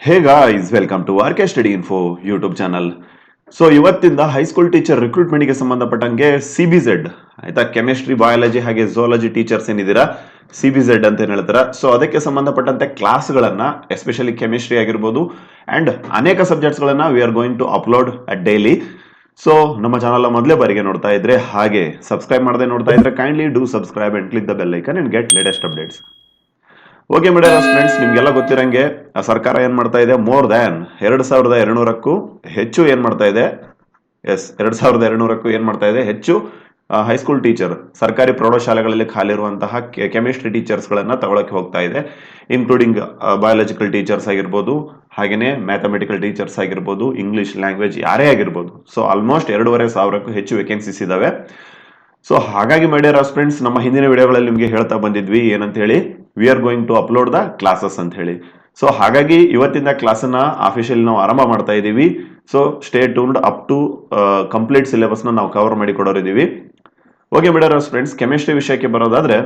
Hey guys welcome to R K study info YouTube channel. So ಇವತ್ತಿಂದ high school teacher ರಿಕ್ರೂಟ್ಮೆಂಟ್ಗೆ ಸಂಬಂಧಪಟ್ಟಂಗೆ CBZ ಆಯ್ತಾ, chemistry biology ಹಾಗೆ ಝೋಲಜಿ teachers ಏನಿದ್ದೀರಾ CBZ ಅಂತ ಏನ್ ಹೇಳ್ತಾರ. ಸೊ ಅದಕ್ಕೆ ಸಂಬಂಧಪಟ್ಟಂತೆ ಕ್ಲಾಸ್ಗಳನ್ನ ಎಸ್ಪೆಷಲಿ ಕೆಮಿಸ್ಟ್ರಿ ಆಗಿರ್ಬೋದು ಅಂಡ್ ಅನೇಕ ಸಬ್ಜೆಕ್ಟ್ಸ್ ಗಳನ್ನ we are going to upload daily. So ನಮ್ಮ ಚಾನಲ್ ಮೊದಲೇ ಬಾರಿಗೆ ನೋಡ್ತಾ ಇದ್ರೆ ಹಾಗೆ ಸಬ್ಸ್ಕ್ರೈಬ್ ಮಾಡದೆ ನೋಡ್ತಾ ಇದ್ರೆ kindly do subscribe and click the bell icon and get latest updates. Okay madam friends, ನಿಮ್ಗೆಲ್ಲ ಗೊತ್ತಿರಂಗೆ ಸರ್ಕಾರ ಏನ್ ಮಾಡ್ತಾ ಇದೆ, ಮೋರ್ ದ್ಯಾನ್ 2200ಕ್ಕೂ ಹೆಚ್ಚು ಏನ್ ಮಾಡ್ತಾ ಇದೆ, 2200ಕ್ಕೂ ಏನ್ ಮಾಡ್ತಾ ಇದೆ ಹೆಚ್ಚು ಹೈಸ್ಕೂಲ್ ಟೀಚರ್ ಸರ್ಕಾರಿ ಪ್ರೌಢಶಾಲೆಗಳಲ್ಲಿ ಖಾಲಿ ಇರುವಂತಹ ಕೆಮಿಸ್ಟ್ರಿ ಟೀಚರ್ಸ್ ಗಳನ್ನ ತಗೊಳಕ್ಕೆ ಹೋಗ್ತಾ ಇದೆ. ಇನ್ಕ್ಲೂಡಿಂಗ್ ಬಯಾಲಜಿಕಲ್ ಟೀಚರ್ಸ್ ಆಗಿರ್ಬೋದು, ಹಾಗೇನೆ ಮ್ಯಾಥಮೆಟಿಕಲ್ ಟೀಚರ್ಸ್ ಆಗಿರ್ಬೋದು, ಇಂಗ್ಲಿಷ್ ಲ್ಯಾಂಗ್ವೇಜ್ ಯಾರೇ ಆಗಿರ್ಬೋದು. ಸೊ ಆಲ್ಮೋಸ್ಟ್ 2500ಕ್ಕೂ ಹೆಚ್ಚು ವೇಕೆನ್ಸೀಸ್ ಇದಾವೆ. ಸೊ ಹಾಗಾಗಿ ಮೈ ಡಿಯರ್ ಫ್ರೆಂಡ್ಸ್, ನಮ್ಮ ಹಿಂದಿನ ವಿಡಿಯೋಗಳಲ್ಲಿ ನಿಮಗೆ ಹೇಳ್ತಾ ಬಂದಿದ್ವಿ ಏನಂತ ಹೇಳಿ, we are going to upload the classes ಅಂತ ಹೇಳಿ. ಸೊ ಹಾಗಾಗಿ ಇವತ್ತಿಂದ ಕ್ಲಾಸ್ ಅನ್ನ ಆಫಿಷಿಯಲ್ ನಾವು ಆರಂಭ ಮಾಡ್ತಾ ಇದೀವಿ. So stay tuned up to complete syllabus ನ ನಾವು ಕವರ್ ಮಾಡಿ ಕೊಡೋರಿದ್ದೀವಿ. Okay my dear friends, chemistry ವಿಷಯಕ್ಕೆ ಬರೋದಾದ್ರೆ,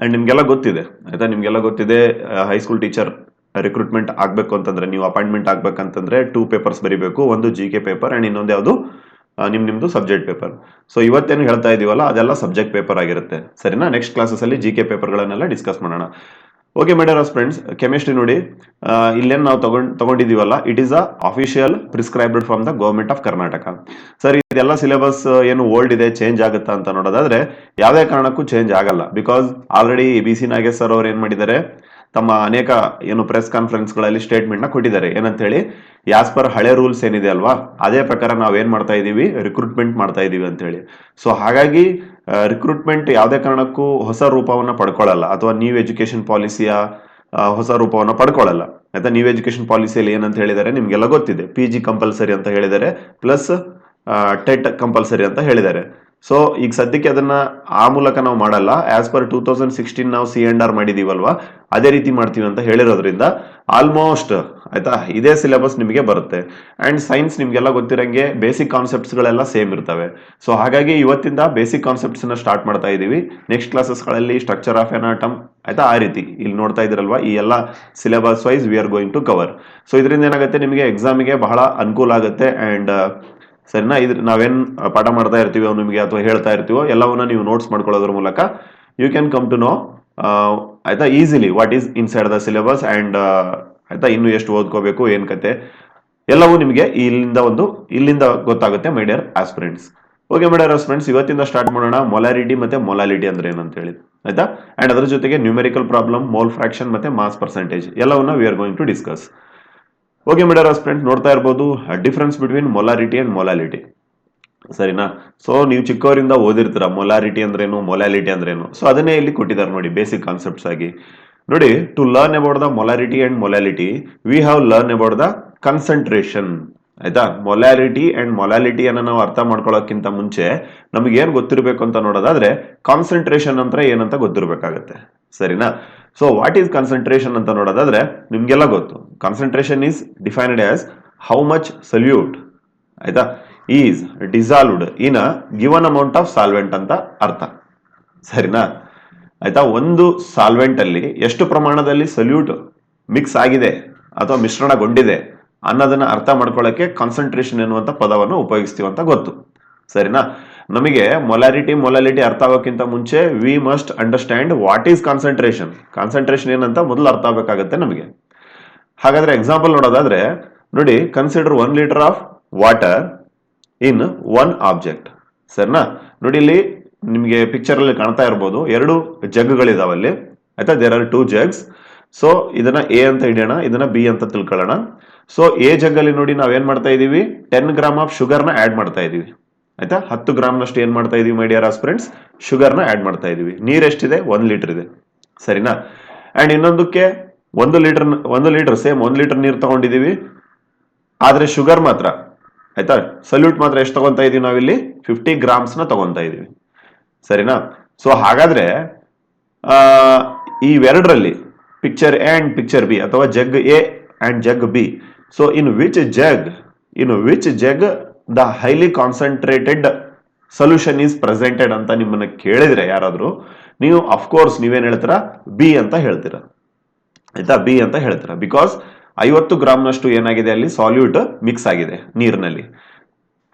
ಅಂಡ್ ನಿಮ್ಗೆಲ್ಲ ಗೊತ್ತಿದೆ ಆಯ್ತಾ, ನಿಮ್ಗೆಲ್ಲ ಗೊತ್ತಿದೆ ಹೈಸ್ಕೂಲ್ ಟೀಚರ್ ರಿಕ್ರೂಟ್ಮೆಂಟ್ ಆಗ್ಬೇಕು ಅಂತಂದ್ರೆ, ನೀವು ಅಪಾಯಿಂಟ್ಮೆಂಟ್ ಆಗ್ಬೇಕಂತಂದ್ರೆ 2 ಪೇಪರ್ಸ್ ಬರೀಬೇಕು. ಒಂದು GK ಪೇಪರ್ ಅಂಡ್ ಇನ್ನೊಂದು ಯಾವುದು ನಿಮ್ದು ಸಬ್ಜೆಕ್ಟ್ ಪೇಪರ್. ಸೊ ಇವತ್ತೇನು ಹೇಳ್ತಾ ಇದೀವಲ್ಲ ಅದೆಲ್ಲ ಸಬ್ಜೆಕ್ಟ್ ಪೇಪರ್ ಆಗಿರುತ್ತೆ. ಸರಿನಾ? ನೆಕ್ಸ್ಟ್ ಕ್ಲಾಸಸ್ ಅಲ್ಲಿ GK ಪೇಪರ್ಗಳನ್ನೆಲ್ಲ ಡಿಸ್ಕಸ್ ಮಾಡೋಣ. Okay my dear friends, chemistry ನೋಡಿ, ಇಲ್ಲೇನು ನಾವು ತಗೊಂಡಿದೀವಲ್ಲ, it is a official prescribed from the government of Karnataka. Sir ಇದೆಲ್ಲ ಸಿಲೆಬಸ್ ಏನು ಓಲ್ಡ್ ಇದೆ, ಚೇಂಜ್ ಆಗುತ್ತಾ ಅಂತ ನೋಡೋದಾದ್ರೆ ಯಾವುದೇ ಕಾರಣಕ್ಕೂ ಚೇಂಜ್ ಆಗಲ್ಲ. Because already BC Nagesh sir ಅವ್ರು ಏನ್ ಮಾಡಿದ್ದಾರೆ, ತಮ್ಮ ಅನೇಕ ಏನು ಪ್ರೆಸ್ ಕಾನ್ಫರೆನ್ಸ್ ಗಳಲ್ಲಿ ಸ್ಟೇಟ್ಮೆಂಟ್ ನ ಕೊಟ್ಟಿದ್ದಾರೆ. ಏನಂತ ಹೇಳಿ, ಯಾಸ್ ಪರ್ ಹಳೆ ರೂಲ್ಸ್ ಏನಿದೆ ಅಲ್ವಾ, ಅದೇ ಪ್ರಕಾರ ನಾವ್ ಏನ್ ಮಾಡ್ತಾ ಇದೀವಿ, ರಿಕ್ರೂಟ್ಮೆಂಟ್ ಮಾಡ್ತಾ ಇದೀವಿ ಅಂತ ಹೇಳಿ. ಸೊ ಹಾಗಾಗಿ ರಿಕ್ರೂಟ್ಮೆಂಟ್ ಯಾವುದೇ ಕಾರಣಕ್ಕೂ ಹೊಸ ರೂಪವನ್ನ ಪಡ್ಕೊಳ್ಳಲ್ಲ, ಅಥವಾ ನ್ಯೂ ಎಜುಕೇಶನ್ ಪಾಲಿಸಿಯ ಹೊಸ ರೂಪವನ್ನ ಪಡ್ಕೊಳ್ಳಲ್ಲ. ಆಯ್ತಾ, ನ್ಯೂ ಎಜುಕೇಶನ್ ಪಾಲಿಸಿಯಲ್ಲಿ ಏನಂತ ಹೇಳಿದ್ದಾರೆ ನಿಮ್ಗೆಲ್ಲ ಗೊತ್ತಿದೆ, PG ಕಂಪಲ್ಸರಿ ಅಂತ ಹೇಳಿದ್ದಾರೆ, ಪ್ಲಸ್ ಟೆಟ್ ಕಂಪಲ್ಸರಿ ಅಂತ ಹೇಳಿದ್ದಾರೆ. ಸೊ ಈಗ ಸದ್ಯಕ್ಕೆ ಅದನ್ನ ಆ ಮೂಲಕ ನಾವು ಮಾಡಲ್ಲ. ಆಸ್ ಪರ್ 2016 ನಾವು C&R ಮಾಡಿದೀವಲ್ವಾ, ಅದೇ ರೀತಿ ಮಾಡ್ತೀವಿ ಅಂತ ಹೇಳಿರೋದ್ರಿಂದ ಆಲ್ಮೋಸ್ಟ್ ಆಯ್ತಾ ಇದೇ ಸಿಲೆಬಸ್ ನಿಮಗೆ ಬರುತ್ತೆ. ಅಂಡ್ ಸೈನ್ಸ್ ನಿಮ್ಗೆಲ್ಲ ಗೊತ್ತಿರಂಗೆ ಬೇಸಿಕ್ ಕಾನ್ಸೆಪ್ಟ್ಸ್ ಗಳೆಲ್ಲ ಸೇಮ್ ಇರ್ತವೆ. ಸೊ ಹಾಗಾಗಿ ಇವತ್ತಿಂದ ಬೇಸಿಕ್ ಕಾನ್ಸೆಪ್ಟ್ಸ್ ನ ಸ್ಟಾರ್ಟ್ ಮಾಡ್ತಾ ಇದೀವಿ. ನೆಕ್ಸ್ಟ್ ಕ್ಲಾಸಸ್ ಗಳಲ್ಲಿ ಸ್ಟ್ರಕ್ಚರ್ ಆಫ್ ಎನ್ ಆಟಮ್ ಆಯ್ತಾ, ಆ ರೀತಿ ಇಲ್ಲಿ ನೋಡ್ತಾ ಇದ್ರಲ್ವಾ, ಈ ಎಲ್ಲ syllabus wise we are going to cover. So ಇದರಿಂದ ಏನಾಗುತ್ತೆ, ನಿಮಗೆ ಎಕ್ಸಾಮಿಗೆ ಬಹಳ ಅನುಕೂಲ ಆಗುತ್ತೆ. ಅಂಡ್ ಸರಿನಾ, ನಾವೇನ್ ಪಾಠ ಮಾಡ್ತಾ ಇರ್ತೀವೋ ನಿಮಗೆ ಅಥವಾ ಹೇಳ್ತಾ ಇರ್ತೀವೋ ಎಲ್ಲವನ್ನ ನೀವು ನೋಟ್ಸ್ ಮಾಡ್ಕೊಳ್ಳೋದ್ರ ಮೂಲಕ you can come to know ಆಯ್ತಾ easily what is inside the syllabus. And ಆಯ್ತಾ, ಇನ್ನು ಎಷ್ಟು ಓದ್ಕೋಬೇಕು ಏನ್ ಕತೆ ಎಲ್ಲವೂ ನಿಮಗೆ ಇಲ್ಲಿಂದ ಗೊತ್ತಾಗುತ್ತೆ my dear aspirants. Okay my dear aspirants, ಇವತ್ತಿಂದ ಸ್ಟಾರ್ಟ್ ಮಾಡೋಣ. ಮೊಲಾರಿಟಿ ಮತ್ತೆ ಮೊಲಾಲಿಟಿ ಅಂದ್ರೆ ಏನಂತ ಹೇಳಿ ಆಯ್ತಾ, ಅಂಡ್ ಅದರ ಜೊತೆಗೆ ನ್ಯೂಮೆರಿಕಲ್ ಪ್ರಾಬ್ಲಮ್, ಮೋಲ್ ಫ್ರಾಕ್ಷನ್ ಮತ್ತೆ ಮಾಸ್ ಪರ್ಸೆಂಟೇಜ್ ಎಲ್ಲವನ್ನ we are going to discuss. Okay my dear friends, ನೋಡ್ತಾ ಇರಬಹುದು difference between molarity and molality. ಸರಿನಾ? ಸೊ ನೀವು ಚಿಕ್ಕವರಿಂದ ಓದಿರ್ತೀರ ಮೊಲಾರಿಟಿ ಅಂದ್ರೇನು, ಮೊಲಾಲಿಟಿ ಅಂದ್ರೇನು. ಸೊ ಅದನ್ನೇ ಇಲ್ಲಿ ಕೊಟ್ಟಿದ್ದಾರೆ ನೋಡಿ, ಬೇಸಿಕ್ ಕಾನ್ಸೆಪ್ಟ್ಸ್ ಆಗಿ ನೋಡಿ. To learn about the molarity and molality we have learn about the concentration. ಆಯ್ತಾ, ಮೊಲಾರಿಟಿ ಅಂಡ್ ಮೊಲಾಲಿಟಿ ಅನ್ನ ನಾವು ಅರ್ಥ ಮಾಡ್ಕೊಳ್ಳೋಕ್ಕಿಂತ ಮುಂಚೆ ನಮ್ಗೆ ಏನ್ ಗೊತ್ತಿರಬೇಕು ಅಂತ ನೋಡೋದಾದ್ರೆ, ಕಾನ್ಸಂಟ್ರೇಷನ್ ಅಂದ್ರೆ ಏನಂತ ಗೊತ್ತಿರಬೇಕಾಗತ್ತೆ. ಸರಿನಾ? ಸೊ ವಾಟ್ ಈಸ್ ಕಾನ್ಸಂಟ್ರೇಷನ್ ಅಂತ ನೋಡೋದಾದ್ರೆ ನಿಮ್ಗೆಲ್ಲ ಗೊತ್ತು, concentration is defined as how much solute ಆಯ್ತಾ is dissolved in a given amount of solvent ಅಂತ ಅರ್ಥ. ಸರಿನಾ? ಆಯ್ತಾ, ಒಂದು ಸಾಲ್ವೆಂಟ್ ಅಲ್ಲಿ ಎಷ್ಟು ಪ್ರಮಾಣದಲ್ಲಿ ಸಲ್ಯೂಟ್ ಮಿಕ್ಸ್ ಆಗಿದೆ ಅಥವಾ ಮಿಶ್ರಣಗೊಂಡಿದೆ ಅನ್ನೋದನ್ನ ಅರ್ಥ ಮಾಡ್ಕೊಳ್ಳಕ್ಕೆ ಕಾನ್ಸಂಟ್ರೇಷನ್ ಎನ್ನುವಂತ ಪದವನ್ನು ಉಪಯೋಗಿಸ್ತೀವಿ ಅಂತ ಗೊತ್ತು. ಸರಿನಾ? ನಮಗೆ ಮೊಲಾಲಿಟಿ ಅರ್ಥ ಆಗೋಕ್ಕಿಂತ ಮುಂಚೆ we must understand what is concentration. Concentration ಏನಂತ ಮೊದಲು ಅರ್ಥ ಆಗಬೇಕಾಗತ್ತೆ ನಮಗೆ. ಹಾಗಾದ್ರೆ ಎಕ್ಸಾಂಪಲ್ ನೋಡೋದಾದ್ರೆ ನೋಡಿ, consider 1 litre of water in 1 object. ಸರಿನಾ? ನೋಡಿ, ಇಲ್ಲಿ ನಿಮಗೆ ಪಿಕ್ಚರ್ ಅಲ್ಲಿ ಕಾಣ್ತಾ ಇರಬಹುದು 2 ಜಗ್ಗಳಿದಾವಲ್ಲಿ ಆಯ್ತಾ, ದೇರ್ ಆರ್ 2 ಜಗ್ಸ್. ಸೊ ಇದನ್ನ A ಅಂತ ಹಿಡಿಯೋಣ, ಇದನ್ನ B ಅಂತ ತಿಳ್ಕೊಳ್ಳೋಣ. ಸೊ A ಜಗ್ಗಲ್ಲಿ ನೋಡಿ ನಾವೇನ್ ಮಾಡ್ತಾ ಇದೀವಿ, 10 ಗ್ರಾಮ್ ಆಫ್ ಶುಗರ್ ನ ಆಡ್ ಮಾಡ್ತಾ ಇದೀವಿ. ಆಯ್ತಾ, 10 ಗ್ರಾಮ್ ನಷ್ಟು ಏನ್ ಮಾಡ್ತಾ ಇದೀವಿ ಮೈ ಡಿಯರ್ ಆಸ್ಪಿರೆಂಟ್ಸ್, ಶುಗರ್ ನ ಆಡ್ ಮಾಡ್ತಾ ಇದೀವಿ. ನೀರ್ ಎಷ್ಟಿದೆ, 1 ಲೀಟರ್ ಇದೆ. ಸರಿನಾ? ಅಂಡ್ ಇನ್ನೊಂದಕ್ಕೆ 1 ಲೀಟರ್ ಸೇಮ್ 1 ಲೀಟರ್ ನೀರು ತಗೊಂಡಿದೀವಿ, ಆದ್ರೆ ಶುಗರ್ ಮಾತ್ರ ಆಯ್ತಾ, ಸಲ್ಯೂಟ್ ಮಾತ್ರ ಎಷ್ಟು ತಗೊಂತಾ ಇದೀವಿ ನಾವಿಲ್ಲಿ, 50 ಗ್ರಾಮ್ಸ್ ನ ತಗೊಂತಾ ಇದೀವಿ. ಸರಿನಾ? ಸೊ ಹಾಗಾದ್ರೆ ಇವೆರಡರಲ್ಲಿ picture A and picture B ಅಥವಾ jug A and jug B, so in which jug the highly concentrated solution is presented ಅಂತ ನಿಮ್ಮನ್ನ ಕೇಳಿದ್ರೆ ಯಾರಾದ್ರೂ, ನೀವು ಅಫ್ಕೋರ್ಸ್ ನೀವೇನ್ ಹೇಳ್ತೀರಾ, ಬಿ ಅಂತ ಹೇಳ್ತೀರಾ. ಆಯ್ತಾ, ಬಿ ಅಂತ ಹೇಳ್ತೀರಾ. ಬಿಕಾಸ್ 50 ಗ್ರಾಮ್ನಷ್ಟು ಏನಾಗಿದೆ ಅಲ್ಲಿ ಸಾಲ್ಯೂಟ್ ಮಿಕ್ಸ್ ಆಗಿದೆ ನೀರಿನಲ್ಲಿ.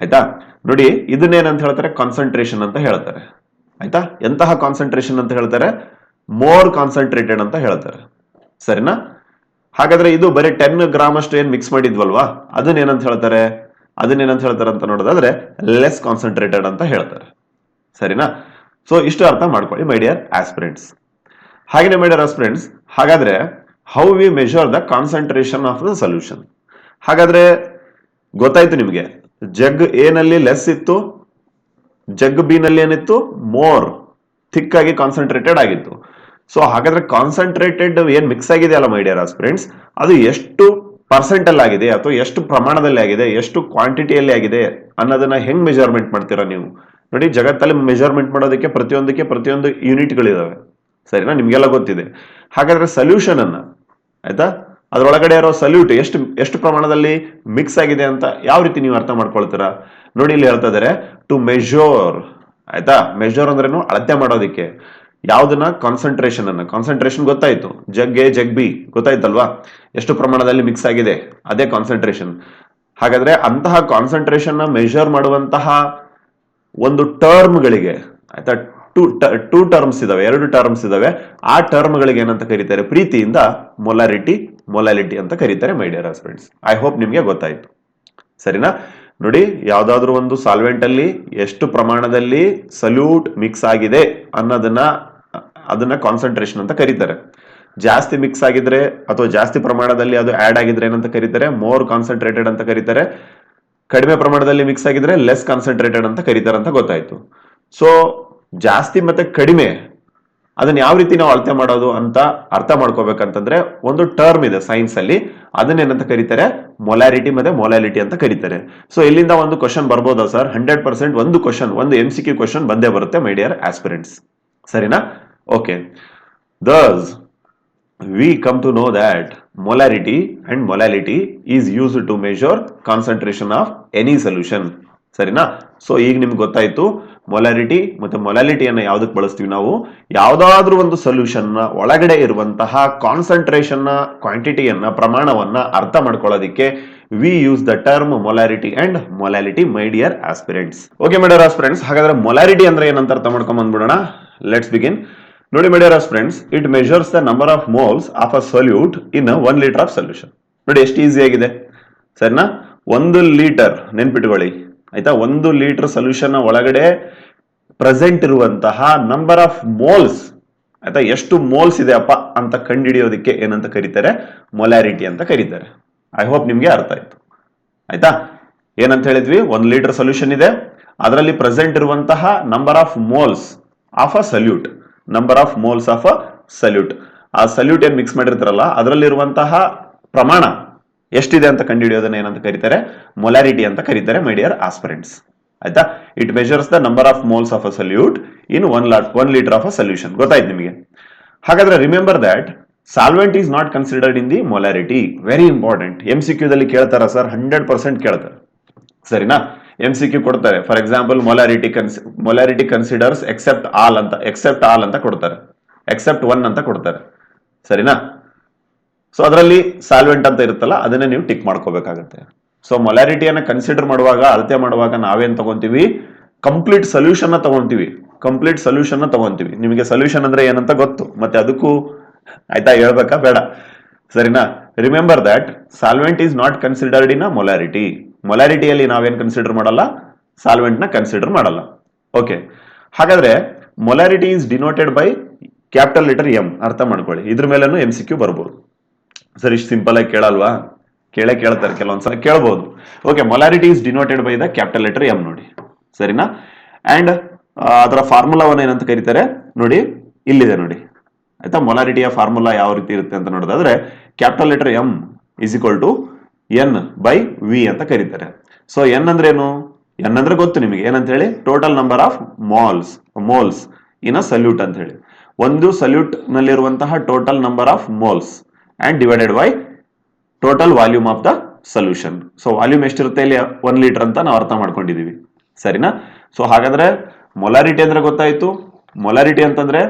ಆಯ್ತಾ, ನೋಡಿ ಇದನ್ನೇನಂತ ಹೇಳ್ತಾರೆ, ಕಾನ್ಸಂಟ್ರೇಷನ್ ಅಂತ ಹೇಳ್ತಾರೆ. ಆಯ್ತಾ, ಎಂತಹ ಕಾನ್ಸಂಟ್ರೇಷನ್ ಅಂತ ಹೇಳ್ತಾರೆ, ಮೋರ್ ಕಾನ್ಸಂಟ್ರೇಟೆಡ್ ಅಂತ ಹೇಳ್ತಾರೆ. ಸರಿನಾ? ಹಾಗಾದ್ರೆ ಇದು ಬರೀ 10 ಗ್ರಾಮ್ ಅಷ್ಟು ಏನ್ ಮಿಕ್ಸ್ ಮಾಡಿದ್ವಲ್ವಾ, ಅದನ್ನೇನಂತ ಹೇಳ್ತಾರೆ ಅಂತ ನೋಡೋದಾದ್ರೆ ಲೆಸ್ ಕಾನ್ಸಂಟ್ರೇಟೆಡ್ ಅಂತ ಹೇಳ್ತಾರೆ. ಸರಿನಾ? ಸೊ ಇಷ್ಟು ಅರ್ಥ ಮಾಡ್ಕೊಳ್ಳಿ ಮೈ ಡಿಯರ್ ಆಸ್ಪಿರೆಂಟ್ಸ್. ಹಾಗೇನೆ ಮೈ ಡಿಯರ್ ಆಸ್ಪಿರೆಂಟ್ಸ್, ಹಾಗಾದ್ರೆ how we measure the concentration of the solution. ಹಾಗಾದ್ರೆ ಗೊತ್ತಾಯ್ತು ನಿಮಗೆ, ಜಗ್ ಎ ನಲ್ಲಿ ಲೆಸ್ ಇತ್ತು, ಜಗ್ ಬಿ ನಲ್ಲಿ ಏನಿತ್ತು, ಮೋರ್ ಥಿಕ್ ಆಗಿ ಕಾನ್ಸಂಟ್ರೇಟೆಡ್ ಆಗಿತ್ತು. ಸೊ ಹಾಗಾದ್ರೆ ಕಾನ್ಸಂಟ್ರೇಟೆಡ್ ಏನ್ ಮಿಕ್ಸ್ ಆಗಿದೆ ಅಲ್ಲ ಮೈ ಡಿಯರ್ ಆಸ್ಪಿರೆಂಟ್ಸ್, ಅದು ಎಷ್ಟು ಪರ್ಸೆಂಟ್ ಅಲ್ಲಿ ಆಗಿದೆ ಅಥವಾ ಎಷ್ಟು ಪ್ರಮಾಣದಲ್ಲಿ ಆಗಿದೆ, ಎಷ್ಟು ಕ್ವಾಂಟಿಟಿಯಲ್ಲಿ ಆಗಿದೆ ಅನ್ನೋದನ್ನ ಹೆಂಗ್ ಮೆಜರ್ಮೆಂಟ್ ಮಾಡ್ತೀರಾ ನೀವು? ನೋಡಿ, ಜಗತ್ತಲ್ಲಿ ಮೆಜರ್ಮೆಂಟ್ ಮಾಡೋದಕ್ಕೆ ಪ್ರತಿಯೊಂದು ಯೂನಿಟ್ಗಳಿದಾವೆ. ಸರಿನಾ? ನಿಮ್ಗೆಲ್ಲ ಗೊತ್ತಿದೆ. ಹಾಗಾದ್ರೆ ಸೊಲ್ಯೂಷನ್ ಅನ್ನ, ಆಯ್ತಾ, ಅದ್ರೊಳಗಡೆ ಇರೋ ಸಲ್ಯೂಟ್ ಎಷ್ಟು ಪ್ರಮಾಣದಲ್ಲಿ ಮಿಕ್ಸ್ ಆಗಿದೆ ಅಂತ ಯಾವ ರೀತಿ ನೀವು ಅರ್ಥ ಮಾಡ್ಕೊಳ್ತೀರಾ? ನೋಡಿ, ಇಲ್ಲಿ ಹೇಳ್ತಾ ಇದಾರೆ ಟು ಮೆಜರ್. ಆಯ್ತಾ, ಮೆಜರ್ ಅಂದ್ರೇನು? ಅಳತೆ ಮಾಡೋದಿಕ್ಕೆ. ಯಾವ್ದನ್ನ? ಕಾನ್ಸಂಟ್ರೇಷನ್ ಗೊತ್ತಾಯ್ತು, ಜಗ್ ಎ ಜಗ್ ಬಿ ಗೊತ್ತಾಯ್ತಲ್ವಾ, ಎಷ್ಟು ಪ್ರಮಾಣದಲ್ಲಿ ಮಿಕ್ಸ್ ಆಗಿದೆ, ಅದೇ ಕಾನ್ಸಂಟ್ರೇಷನ್. ಹಾಗಾದ್ರೆ ಅಂತಹ ಕಾನ್ಸಂಟ್ರೇಷನ್ ನ ಮೆಜರ್ ಮಾಡುವಂತಹ ಒಂದು ಟರ್ಮ್ಗಳಿಗೆ, ಆಯ್ತಾ, ಟೂ ಟರ್ಮ್ಸ್ ಇದಾವೆ, 2 ಟರ್ಮ್ಸ್ ಇದಾವೆ. ಆ ಟರ್ಮ್ಗಳಿಗೆ ಏನಂತ ಕರೀತಾರೆ? ಪ್ರೀತಿಯಿಂದ ಮೊಲಾಲಿಟಿ ಅಂತ ಕರೀತಾರೆ my dear aspirants. I hope ನಿಮ್ಗೆ ಗೊತ್ತಾಯ್ತು. ಸರಿನಾ? ನೋಡಿ, ಯಾವ್ದಾದ್ರು ಒಂದು ಸಾಲ್ವೆಂಟ್ ಅಲ್ಲಿ ಎಷ್ಟು ಪ್ರಮಾಣದಲ್ಲಿ ಸಲ್ಯೂಟ್ ಮಿಕ್ಸ್ ಆಗಿದೆ ಅದನ್ನ ಕಾನ್ಸಂಟ್ರೇಷನ್ ಅಂತ ಕರೀತಾರೆ. ಜಾಸ್ತಿ ಮಿಕ್ಸ್ ಆಗಿದ್ರೆ ಅಥವಾ ಜಾಸ್ತಿ ಪ್ರಮಾಣದಲ್ಲಿ ಅದು ಆಡ್ ಆಗಿದ್ರೆ ಏನಂತ ಕರೀತಾರೆ? ಮೋರ್ ಕಾನ್ಸಂಟ್ರೇಟೆಡ್ ಅಂತ ಕರೀತಾರೆ. ಕಡಿಮೆ ಪ್ರಮಾಣದಲ್ಲಿ ಮಿಕ್ಸ್ ಆಗಿದ್ರೆ ಲೆಸ್ ಕಾನ್ಸಂಟ್ರೇಟೆಡ್ ಅಂತ ಕರೀತಾರೆ ಅಂತ ಗೊತ್ತಾಯ್ತು. ಸೊ ಜಾಸ್ತಿ ಮತ್ತೆ ಕಡಿಮೆ ಅದನ್ನ ಯಾವ ರೀತಿ ನಾವು ಅಳತೆ ಮಾಡೋದು ಅಂತ ಅರ್ಥ ಮಾಡ್ಕೋಬೇಕಂತಂದ್ರೆ ಒಂದು ಟರ್ಮ್ ಇದೆ ಸೈನ್ಸ್ ಅಲ್ಲಿ, ಅದನ್ನೇನಂತ ಕರೀತಾರೆ? ಮೊಲಾರಿಟಿ ಮತ್ತೆ ಮೊಲಾಲಿಟಿ ಅಂತ ಕರೀತಾರೆ. ಸೊ ಇಲ್ಲಿಂದ ಒಂದು ಕ್ವಶನ್ ಬರ್ಬೋದಾ ಸರ್? 100% ಒಂದು ಕ್ವಶನ್, ಒಂದು MCQ ಕ್ವಶನ್ ಬಂದೇ ಬರುತ್ತೆ ಮೈ ಡಿಯರ್ ಆಸ್ಪಿರೆಂಟ್ಸ್. ಸರಿನಾ? Okay, thus we come to know that molarity and molality is used to measure concentration of any solution. ಸರಿನಾ? ಸೊ ಈಗ ನಿಮ್ಗೆ ಗೊತ್ತಾಯ್ತು ಮೊಲಾರಿಟಿ ಮತ್ತೆ ಮೊಲಾಲಿಟಿಯನ್ನ ಯಾವ್ದಕ್ಕೆ ಬಳಸ್ತೀವಿ ನಾವು? ಯಾವ್ದಾದ್ರೂ ಒಂದು ಸೊಲ್ಯೂಷನ್ ನ ಒಳಗಡೆ ಇರುವಂತಹ ಕಾನ್ಸಂಟ್ರೇಷನ್ ನ ಕ್ವಾಂಟಿಟಿಯನ್ನ, ಪ್ರಮಾಣವನ್ನ ಅರ್ಥ ಮಾಡ್ಕೊಳ್ಳೋದಿಕ್ಕೆ we use the term molarity and molality my dear aspirants. Okay my dear aspirants, ಹಾಗಾದ್ರೆ ಮೊಲಾರಿಟಿ ಅಂದ್ರೆ ಏನಂತ ಅರ್ಥ ಮಾಡ್ಕೊಂಡ್ ಬಂದ್ಬಿಡೋಣ. Let's begin. ನೋಡಿ my dear aspirants, it measures the number of moles of a solute in 1 litre of solution. ನೋಡಿ ಎಷ್ಟು easy ಆಗಿದೆ. ಸರಿನಾ? 1 ಲೀಟರ್ ನೆನ್ಪಿಟ್ಕೊಳ್ಳಿ, ಆಯ್ತಾ, 1 ಲೀಟರ್ ಸೊಲ್ಯೂಷನ್ ಒಳಗಡೆ ಪ್ರೆಸೆಂಟ್ ಇರುವಂತಹ ನಂಬರ್ ಆಫ್ ಮೋಲ್ಸ್, ಆಯ್ತಾ, ಎಷ್ಟು ಮೋಲ್ಸ್ ಇದೆ ಅಪ್ಪ ಅಂತ ಕಂಡುಹಿಡಿಯೋದಕ್ಕೆ ಏನಂತ ಕರೀತಾರೆ? ಮೊಲಾರಿಟಿ ಅಂತ ಕರೀತಾರೆ. ಐ ಹೋಪ್ ನಿಮ್ಗೆ ಅರ್ಥ ಆಯ್ತು. ಆಯ್ತಾ, ಏನಂತ ಹೇಳಿದ್ವಿ? 1 ಲೀಟರ್ ಸೊಲ್ಯೂಷನ್ ಇದೆ, ಅದರಲ್ಲಿ ಪ್ರೆಸೆಂಟ್ ಇರುವಂತಹ number of moles of a salute, ಆ ಸಲ್ಯೂಟ್ ಏನ್ ಮಿಕ್ಸ್ ಮಾಡಿರ್ತಾರಲ್ಲ ಅದರಲ್ಲಿರುವಂತಹ ಪ್ರಮಾಣ ಎಷ್ಟಿದೆ ಅಂತ ಕಂಡುಹಿಡಿಯೋದನ್ನ ಏನಂತ ಕರೀತಾರೆ? ಮೊಲಾರಿಟಿ ಅಂತ ಕರೀತಾರೆ ಮೈ ಡಿಯರ್ ಆಸ್ಪಿರೆಂಟ್ಸ್. ಆಯ್ತಾ, it measures the number of moles of a solute in 1 litre of a solution. ಗೊತ್ತಾಯ್ತು ನಿಮಗೆ? ಹಾಗಾದ್ರೆ remember that solvent is not considered in the molarity. Very important. MCQ ದಲ್ಲಿ ಕೇಳ್ತಾರ ಸರ್? 100% ಕೇಳ್ತಾರೆ. ಸರಿನಾ? MCQ ಕೊಡ್ತಾರೆ. For example molarity considers except all ಅಂತ ಕೊಡ್ತಾರೆ, ಎಕ್ಸೆಪ್ಟ್ 1 ಅಂತ ಕೊಡ್ತಾರೆ. ಸರಿನಾ? ಸೊ ಅದರಲ್ಲಿ ಸಾಲ್ವೆಂಟ್ ಅಂತ ಇರುತ್ತಲ್ಲ, ಅದನ್ನೇ ನೀವು ಟಿಕ್ ಮಾಡ್ಕೋಬೇಕಾಗತ್ತೆ. ಸೊ ಮೊಲಾರಿಟಿಯನ್ನ ಕನ್ಸಿಡರ್ ಮಾಡುವಾಗ, ಅಳತೆ ಮಾಡುವಾಗ ನಾವೇನ್ ತಗೊಂತೀವಿ? Complete solution ತಗೊಂತೀವಿ. ನಿಮಗೆ ಸೊಲ್ಯೂಷನ್ ಅಂದ್ರೆ ಏನಂತ ಗೊತ್ತು, ಮತ್ತೆ ಅದಕ್ಕೂ ಆಯ್ತಾ ಹೇಳ್ಬೇಕಾ ಬೇಡ? ಸರಿನಾ? Remember that solvent is not considered in a ಮೊಲಾರಿಟಿಯಲ್ಲಿ ನಾವೇನ್ ಕನ್ಸಿಡರ್ ಮಾಡಲ್ಲ? ಸಾಲ್ವೆಂಟ್ ನ ಕನ್ಸಿಡರ್ ಮಾಡಲ್ಲ. ಓಕೆ, ಹಾಗಾದ್ರೆ molarity is denoted by capital letter M. ಅರ್ಥ ಮಾಡ್ಕೊಳ್ಳಿ, ಇದ್ರ ಮೇಲೂ MCQ ಬರ್ಬೋದು. ಸರ್ ಇಷ್ಟು ಸಿಂಪಲ್ ಆಗಿ ಕೇಳಲ್ವಾ? ಕೇಳ್ತಾರೆ, ಕೆಲವೊಂದ್ಸಲ ಕೇಳಬಹುದು. Okay, molarity is denoted by the capital letter M ನೋಡಿ. ಸರಿನಾ? ಅಂಡ್ ಅದರ ಫಾರ್ಮುಲಾವನ್ನ ಏನಂತ ಕರೀತಾರೆ? ನೋಡಿ ಇಲ್ಲಿದೆ ನೋಡಿ. ಆಯ್ತಾ, ಮೊಲಾರಿಟಿಯ ಫಾರ್ಮುಲಾ ಯಾವ ರೀತಿ ಇರುತ್ತೆ ಅಂತ ನೋಡೋದಾದ್ರೆ capital letter M is equal to N/V ಅಂತ ಕರೀತಾರೆ. ಸೊ N ಅಂದ್ರೆ ಏನು? N ಅಂದ್ರೆ ಗೊತ್ತು ನಿಮಗೆ, ಏನಂತ ಹೇಳಿ? Total number of moles in a solute ಅಂತ ಹೇಳಿ. ಒಂದು ಸಲ್ಯೂಟ್ ನಲ್ಲಿರುವಂತಹ total number of moles and divided by total volume of the solution. So volume ಎಷ್ಟಿರುತ್ತೆ ಇಲ್ಲಿ? 1 ಲೀಟರ್ ಅಂತ ನಾವು ಅರ್ಥ ಮಾಡ್ಕೊಂಡಿದೀವಿ. ಸರಿನಾ? ಸೊ ಹಾಗಾದ್ರೆ ಮೊಲಾರಿಟಿ ಅಂದ್ರೆ ಗೊತ್ತಾಯ್ತು. ಮೊಲಾರಿಟಿ ಅಂತಂದ್ರೆ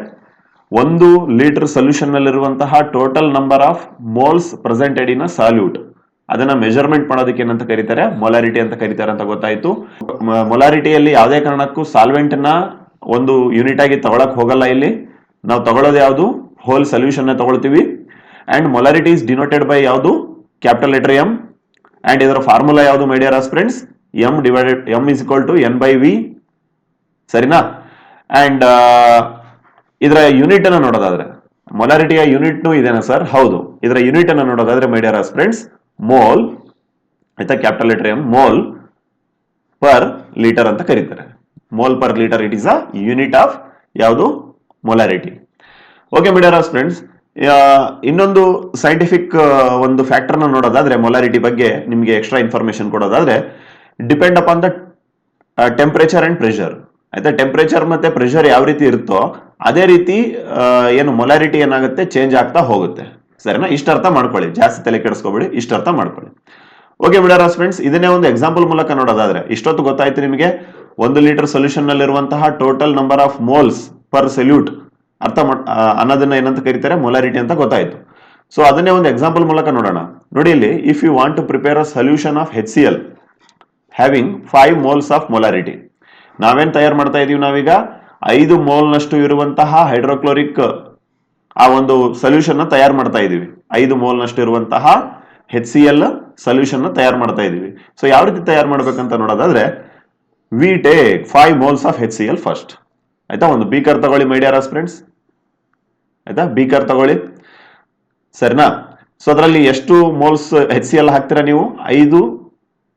1 ಲೀಟರ್ ಸೊಲ್ಯೂಷನ್ ನಲ್ಲಿರುವಂತಹ total number of moles presented in a solute, ಅದನ್ನ ಮೆಜರ್ಮೆಂಟ್ ಮಾಡೋದಕ್ಕೆ ಏನಂತ ಕರೀತಾರೆ, ಮೊಲಾರಿಟಿ ಅಂತ ಕರೀತಾರೆ ಅಂತ ಗೊತ್ತಾಯ್ತು. ಮೊಲಾರಿಟಿಯಲ್ಲಿ ಯಾವುದೇ ಕಾರಣಕ್ಕೂ ಸಾಲ್ವೆಂಟ್ ನ ಒಂದು ಯೂನಿಟ್ ಆಗಿ ತಗೊಳಕ್ ಹೋಗಲ್ಲ. ಇಲ್ಲಿ ನಾವು ತಗೊಳ್ಳೋದು ಯಾವುದು, ಹೋಲ್ ಸೊಲ್ಯೂಷನ್ ನ ತಗೊಳ್ತೀವಿ. And molarity is denoted by ಯಾವುದು, ಕ್ಯಾಪಿಟಲ್ ಲೆಟರ್ ಎಂ. ಅಂಡ್ ಇದರ ಫಾರ್ಮುಲಾ ಯಾವುದು my dear aspirants, M is equal to N by V, ಸರಿನಾ. ಅಂಡ್ ಇದರ ಯೂನಿಟ್ ಅನ್ನ ನೋಡೋದಾದ್ರೆ, ಮೊಲಾರಿಟಿಯ ಯೂನಿಟ್ ಇದೇನಾ ಸರ್, ಹೌದು. ಇದರ ಯೂನಿಟ್ ಅನ್ನ ನೋಡೋದಾದ್ರೆ ಮೈ ಡಿಯರ್ ಆಸ್ಪಿರೆಂಟ್ಸ್, ಮೋಲ್ ಆಯ್ತಾ, capital letter M, mole per litre ಅಂತ ಕರೀತಾರೆ. Mole per litre, it is a unit of ಯಾವುದು, molarity. Okay my dear friends, ಇನ್ನೊಂದು ಸೈಂಟಿಫಿಕ್ ಒಂದು ಫ್ಯಾಕ್ಟರ್ ನ ನೋಡೋದಾದ್ರೆ ಮೊಲಾರಿಟಿ ಬಗ್ಗೆ ನಿಮಗೆ ಎಕ್ಸ್ಟ್ರಾ ಇನ್ಫಾರ್ಮೇಶನ್ ಕೊಡೋದಾದ್ರೆ, depend upon the temperature and pressure. ಆಯ್ತಾ, ಟೆಂಪರೇಚರ್ ಮತ್ತೆ ಪ್ರೆಷರ್ ಯಾವ ರೀತಿ ಇರುತ್ತೋ ಅದೇ ರೀತಿ ಏನು ಮೊಲಾರಿಟಿ ಏನಾಗುತ್ತೆ, ಚೇಂಜ್ ಆಗ್ತಾ ಹೋಗುತ್ತೆ. ಸರಿನಾ, ಇಷ್ಟ ಅರ್ಥ ಮಾಡ್ಕೊಳ್ಳಿ, ಜಾಸ್ತಿ ತಲೆ ಕೆಡಿಸ್ಕೋಬೇಡಿ, ಇಷ್ಟ ಅರ್ಥ ಮಾಡ್ಕೊಳ್ಳಿ. ಓಕೆ ಮಿಡರ್ ಫ್ರೆಂಡ್ಸ್, ಇದನ್ನೇ ಒಂದು ಎಕ್ಸಾಂಪಲ್ ಮೂಲಕ ನೋಡೋದಾದ್ರೆ, ಇಷ್ಟೊತ್ತು ಗೊತ್ತಾಯ್ತು ನಿಮಗೆ 1 ಲೀಟರ್ ಸೊಲ್ಯೂಷನ್ ನಲ್ಲಿರುವಂತಹ total number of moles per solute ಅನ್ನೋದನ್ನ ಏನಂತ ಕರೀತಾರೆ, ಮೊಲಾರಿಟಿ ಅಂತ ಗೊತ್ತಾಯ್ತು. ಸೊ ಅದನ್ನೇ ಒಂದು ಎಕ್ಸಾಂಪಲ್ ಮೂಲಕ ನೋಡೋಣ. ನೋಡಿ ಇಲ್ಲಿ, if you want to prepare a solution of HCl having 5 moles of molarity, ನಾವೇನ್ ತಯಾರು ಮಾಡ್ತಾ ಇದೀವಿ, ನಾವೀಗ 5 mole ನಷ್ಟು ಇರುವಂತಹ ಹೈಡ್ರೋಕ್ಲೋರಿಕ್ ಆ ಒಂದು ಸೊಲ್ಯೂಷನ್ ನ ತಯಾರು ಮಾಡ್ತಾ ಇದೀವಿ. 5 mole ನಷ್ಟು ಇರುವಂತಹ HCl ಸೊಲ್ಯೂಷನ್ ನ ತಯಾರು ಮಾಡ್ತಾ ಇದೀವಿ. ಸೊ ಯಾವ ರೀತಿ ತಯಾರು ಮಾಡ್ಬೇಕಂತ ನೋಡೋದಾದ್ರೆ, we take 5 moles of HCl first. ಆಯ್ತಾ, ಒಂದು ಬೀಕರ್ ತಗೊಳ್ಳಿ ಮೈ ಡಿಯರ್ ಫ್ರೆಂಡ್ಸ್. ಆಯ್ತಾ, ಬೀಕರ್ ತಗೊಳ್ಳಿ, ಸರಿನಾ. ಸೊ ಅದರಲ್ಲಿ ಎಷ್ಟು ಮೋಲ್ಸ್ HCl ಹಾಕ್ತೀರಾ ನೀವು, 5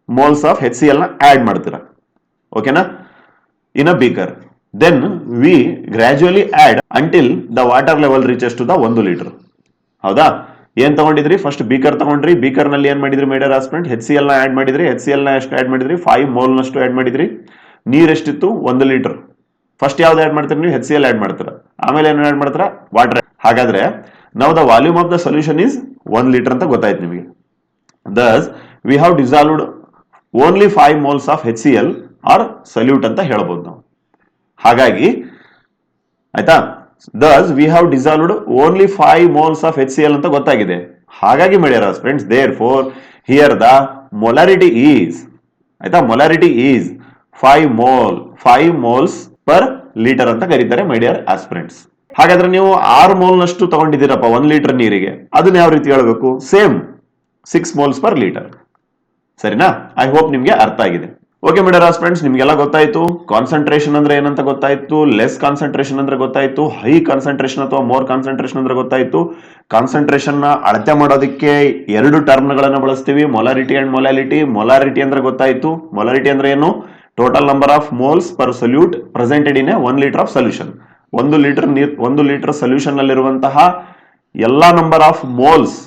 moles ಆಫ್ HCl ನ ಆಡ್ ಮಾಡ್ತೀರಾ. ಓಕೆನಾ, in a beaker. Then we gradually add until the water level reaches to the 1 litre. ಹೌದಾ, ಏನ್ ತಗೊಂಡಿದ್ರಿ, ಫಸ್ಟ್ ಬೀಕರ್ ತಗೊಂಡ್ರಿ, ಬೀಕರ್ ನಲ್ಲಿ ಏನ್ ಮಾಡಿದ್ರಿ ಮೈ ಡಿಯರ್ ಆಸ್ಪಿರೆಂಟ್, HCl ನ ಆಡ್ ಮಾಡಿದ್ರಿ. HCl ನ ಎಷ್ಟು ಆಡ್ ಮಾಡಿದ್ರಿ, 5 mole ನಷ್ಟು ಆಡ್ ಮಾಡಿದ್ರಿ. ನೀರ್ ಎಷ್ಟಿತ್ತು, 1 ಲೀಟರ್. ಫಸ್ಟ್ ಯಾವ್ದು ಆಡ್ ಮಾಡ್ತೀರಿ ನೀವು, HCl ಆಡ್ ಮಾಡ್ತೀರಾ, ಆಮೇಲೆ ಏನು ಆಡ್ ಮಾಡ್ತೀರಾ, ವಾಟರ್. ಹಾಗಾದ್ರೆ ನಾವು the volume of the solution is 1 litre ಅಂತ ಗೊತ್ತಾಯ್ತು ನಿಮಗೆ. Thus we have dissolved only 5 moles of HCl or solute ಅಂತ ಹೇಳ್ಬೋದು ನಾವು. ಹಾಗಾಗಿ ಆಯ್ತಾ, thus we have dissolved only 5 moles of HCl ಅಂತ ಗೊತ್ತಾಗಿದೆ. ಹಾಗಾಗಿ my dear friends, therefore here the molarity is, ಆಯ್ತಾ, molarity is 5 moles per litre ಅಂತ ಕರೀತಾರೆ ಮೈ ಡಿಯರ್ ಆಸ್ಪಿರೆಂಟ್ಸ್. ಹಾಗಾದ್ರೆ ನೀವು 6 mole ನಷ್ಟು ತಗೊಂಡಿದ್ದೀರಪ್ಪ 1 ಲೀಟರ್ ನೀರಿಗೆ, ಅದನ್ನ ಯಾವ ರೀತಿ ಹೇಳ್ಬೇಕು, ಸೇಮ್ 6 moles ಪರ್ ಲೀಟರ್. ಸರಿನಾ, ಐ ಹೋಪ್ ನಿಮ್ಗೆ ಅರ್ಥ ಆಗಿದೆ. ಓಕೆ ಮೈ ಡಿಯರ್ ಫ್ರೆಂಡ್ಸ್, ನಿಮ್ಗೆಲ್ಲ ಗೊತ್ತಾಯ್ತು ಕಾನ್ಸಂಟ್ರೇಷನ್ ಅಂದ್ರೆ ಏನಂತ ಗೊತ್ತಾಯ್ತು, ಲೆಸ್ ಕಾನ್ಸಂಟ್ರೇಷನ್ ಅಂದ್ರೆ ಗೊತ್ತಾಯ್ತು, ಹೈ ಕಾನ್ಸಂಟ್ರೇಷನ್ ಅಥವಾ ಮೋರ್ ಕಾನ್ಸಂಟ್ರೇಷನ್ ಅಂದ್ರೆ ಗೊತ್ತಾಯ್ತು. ಕಾನ್ಸಂಟ್ರೇಷನ್ ನ ಅಳತೆ ಮಾಡೋದಕ್ಕೆ 2 ಟರ್ಮ್ ಗಳನ್ನ ಬಳಸ್ತೀವಿ, ಮೊಲಾರಿಟಿ ಅಂಡ್ ಮೊಲಾಲಿಟಿ. ಮೊಲಾರಿಟಿ ಅಂದ್ರೆ ಗೊತ್ತಾಯ್ತು, ಮೊಲಾರಿಟಿ ಅಂದ್ರೆ ಏನು, total number of moles per solute presented in 1 litre of solution. 1 litre solution ನಲ್ಲಿರುವಂತಹ ಎಲ್ಲಾ number of moles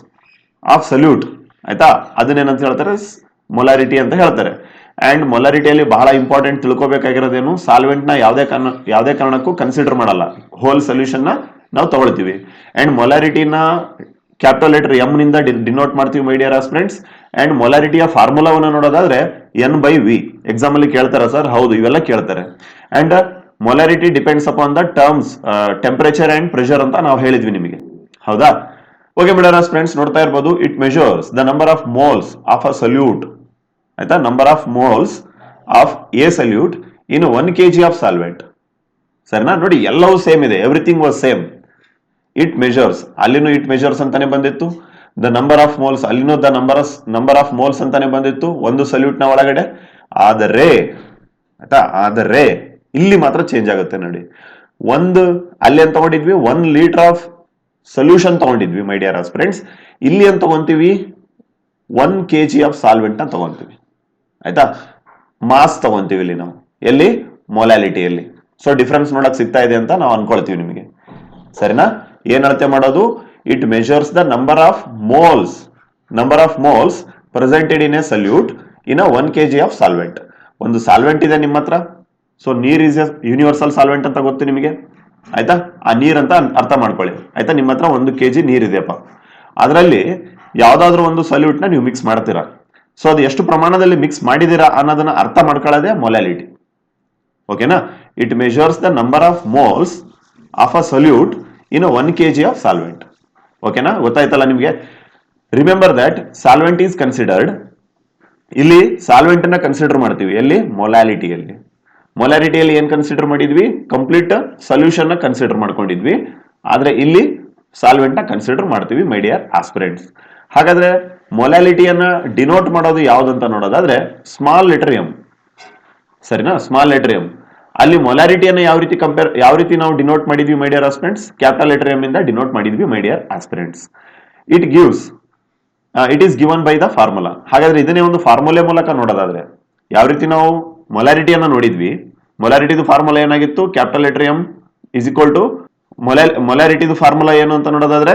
of solute, ಆಯ್ತಾ, ಅದನ್ನೇನಂತ ಹೇಳ್ತಾರೆ, ಮೊಲಾರಿಟಿ ಅಂತ ಹೇಳ್ತಾರೆ. ಅಂಡ್ ಮೊಲಾರಿಟಿಯಲ್ಲಿ ಬಹಳ ಇಂಪಾರ್ಟೆಂಟ್ ತಿಳ್ಕೊಬೇಕಾಗಿರೋದೇನು, ಸಾಲ್ವೆಂಟ್ ನ ಯಾವುದೇ ಕಾರಣಕ್ಕೂ ಕನ್ಸಿಡರ್ ಮಾಡಲ್ಲ, ಹೋಲ್ ಸೊಲ್ಯೂಷನ್ ನ ನಾವು ತಗೊಳ್ತೀವಿ. ಅಂಡ್ ಮೊಲಾರಿಟಿನ ಕ್ಯಾಪಿಟಲ್ ಲೆಟರ್ ಎಂ ನಿಂದ ಡಿನೋಟ್ ಮಾಡ್ತೀವಿ ಮೈ ಡಿಯರ್ ಫ್ರೆಂಡ್ಸ್. ಅಂಡ್ ಮೊಲಾರಿಟಿಯ ಫಾರ್ಮುಲಾವನ್ನ ನೋಡೋದಾದ್ರೆ ಎನ್ ಬೈ ವಿ. ಎಕ್ಸಾಮ್ ಅಲ್ಲಿ ಕೇಳ್ತಾರ ಸರ್, ಹೌದು, ಇವೆಲ್ಲ ಕೇಳ್ತಾರೆ. And molarity depends upon the terms temperature and pressure ಅಂತ ನಾವು ಹೇಳಿದ್ವಿ ನಿಮಗೆ, ಹೌದಾ. ಓಕೆ ಮೈ ಡಿಯರ್ ಫ್ರೆಂಡ್ಸ್, ನೋಡ್ತಾ ಇರ್ಬೋದು, it measures the number of moles of a solute, ಆಯ್ತಾ, number of moles of a solute in 1 kg of solvent. ಸರಿನಾ, ನೋಡಿ ಎಲ್ಲವೂ ಸೇಮ್ ಇದೆ, everything was same. It measures, ಅಲ್ಲಿನೂ ಇಟ್ ಮೆಜರ್ಸ್ ಅಂತಾನೆ ಬಂದಿತ್ತು. ದ ನಂಬರ್ ಆಫ್ ಮೋಲ್ಸ್, ಅಲ್ಲಿನೂ the number of moles ಅಂತಾನೆ ಬಂದಿತ್ತು ಒಂದು ಸೊಲ್ಯೂಟ್ ನ ಒಳಗಡೆ. ಆದರೆ ಆಯ್ತಾ, ಆದರೆ ಇಲ್ಲಿ ಮಾತ್ರ ಚೇಂಜ್ ಆಗುತ್ತೆ ನೋಡಿ. ಅಲ್ಲಿ ಅಂತ ತಗೊಂಡಿದ್ವಿ 1 ಲೀಟರ್ ಆಫ್ ಸೊಲ್ಯೂಷನ್ ತಗೊಂಡಿದ್ವಿ ಮೈ ಡಿಯರ್ ಫ್ರೆಂಡ್ಸ್. ಇಲ್ಲಿ ಅಂತ ತಗೊಂತೀವಿ 1 kg ಆಫ್ ಸಾಲ್ವೆಂಟ್ ನ ತಗೊಂತೀವಿ, ಆಯ್ತಾ. ಮಾಸ್ ತಗೊಂತೀವಿ ಇಲ್ಲಿ ನಾವು, ಎಲ್ಲಿ, ಮೊಲಾಲಿಟಿಯಲ್ಲಿ. ಸೊ ಡಿಫರೆನ್ಸ್ ನೋಡಕ್ ಸಿಗ್ತಾ ಇದೆ ಅಂತ ನಾವು ಅನ್ಕೊಳ್ತೀವಿ ನಿಮಗೆ, ಸರಿನಾ. ಏನ್ ಅಳತೆ ಮಾಡೋದು, it measures the number of moles presented in A solute in 1 kg of solvent. ಒಂದು ಸಾಲ್ವೆಂಟ್ ಇದೆ ನಿಮ್ಮ ಹತ್ರ, ಸೊ ನೀರ್ ಇಸ್ ಎ ಯೂನಿವರ್ಸಲ್ ಸಾಲ್ವೆಂಟ್ ಅಂತ ಗೊತ್ತು ನಿಮಗೆ, ಆಯ್ತಾ. ಆ ನೀರ್ ಅಂತ ಅರ್ಥ ಮಾಡ್ಕೊಳ್ಳಿ, ಆಯ್ತಾ. ನಿಮ್ಮ ಹತ್ರ 1 kg ನೀರ್ ಇದೆಯಪ್ಪ, ಅದರಲ್ಲಿ ಯಾವ್ದಾದ್ರು ಒಂದು ಸೊಲ್ಯೂಟ್ ನ ನೀವು ಮಿಕ್ಸ್ ಮಾಡ್ತೀರಾ. ಸೊ ಅದು ಎಷ್ಟು ಪ್ರಮಾಣದಲ್ಲಿ ಮಿಕ್ಸ್ ಮಾಡಿದೀರಾ ಅನ್ನೋದನ್ನ ಅರ್ಥ ಮಾಡ್ಕೊಳ್ಳೋದೇ ಮೊಲಾಲಿಟಿ. ಓಕೆನಾ, it measures the number of moles of a solute in 1 kg of solvent. ಓಕೆನಾ, ಗೊತ್ತಾಯ್ತಲ್ಲ ನಿಮಗೆ. Remember that solvent is considered, ಇಲ್ಲಿ ಸಾಲ್ವೆಂಟ್ ಅನ್ನ ಕನ್ಸಿಡರ್ ಮಾಡ್ತೀವಿ ಎಲ್ಲಿ, ಮೊಲಾಲಿಟಿಯಲ್ಲಿ. ಮೊಲಾರಿಟಿಯಲ್ಲಿ ಏನ್ ಕನ್ಸಿಡರ್ ಮಾಡಿದ್ವಿ, ಕಂಪ್ಲೀಟ್ ಸೊಲ್ಯೂಷನ್ ಕನ್ಸಿಡರ್ ಮಾಡ್ಕೊಂಡಿದ್ವಿ. ಆದ್ರೆ ಇಲ್ಲಿ ಸಾಲ್ವೆಂಟ್ ನ ಕನ್ಸಿಡರ್ ಮಾಡ್ತೀವಿ ಮೈ ಡಿಯರ್ ಆಸ್ಪಿರೆಂಟ್ಸ್. ಹಾಗಾದ್ರೆ ಮೊಲಾಲಿಟಿಯನ್ನ ಡಿನೋಟ್ ಮಾಡೋದು ಯಾವ್ದಂತ ನೋಡೋದಾದ್ರೆ ಸ್ಮಾಲ್ ಲೆಟರ್ ಎಂ. ಸರಿನಾ, ಸ್ಮಾಲ್ ಲೆಟರ್ ಎಂ. ಅಲ್ಲಿ ಮೊಲಾರಿಟಿಯನ್ನ ಯಾವ ರೀತಿ ನಾವು ಡಿನೋಟ್ ಮಾಡಿದ್ವಿ ಮೈ dear aspirants, capital letter M ಇಂದ ಡಿನೋಟ್ ಮಾಡಿದ್ವಿ ಮೈ dear aspirants. It is given by the formula. ಹಾಗಾದ್ರೆ ಇದನ್ನೇ ಒಂದು ಫಾರ್ಮುಲೆ ಮೂಲಕ ನೋಡೋದಾದ್ರೆ ಯಾವ ರೀತಿ ನಾವು ಮೊಲಾರಿಟಿಯನ್ನ ನೋಡಿದ್ವಿ, ಮೊಲಾರಿಟಿದು ಫಾರ್ಮುಲಾ ಏನಾಗಿತ್ತು, capital letter M is equal to ಮೊಲಾರಿಟಿದು ಫಾರ್ಮುಲಾ ಏನು ಅಂತ ನೋಡೋದಾದ್ರೆ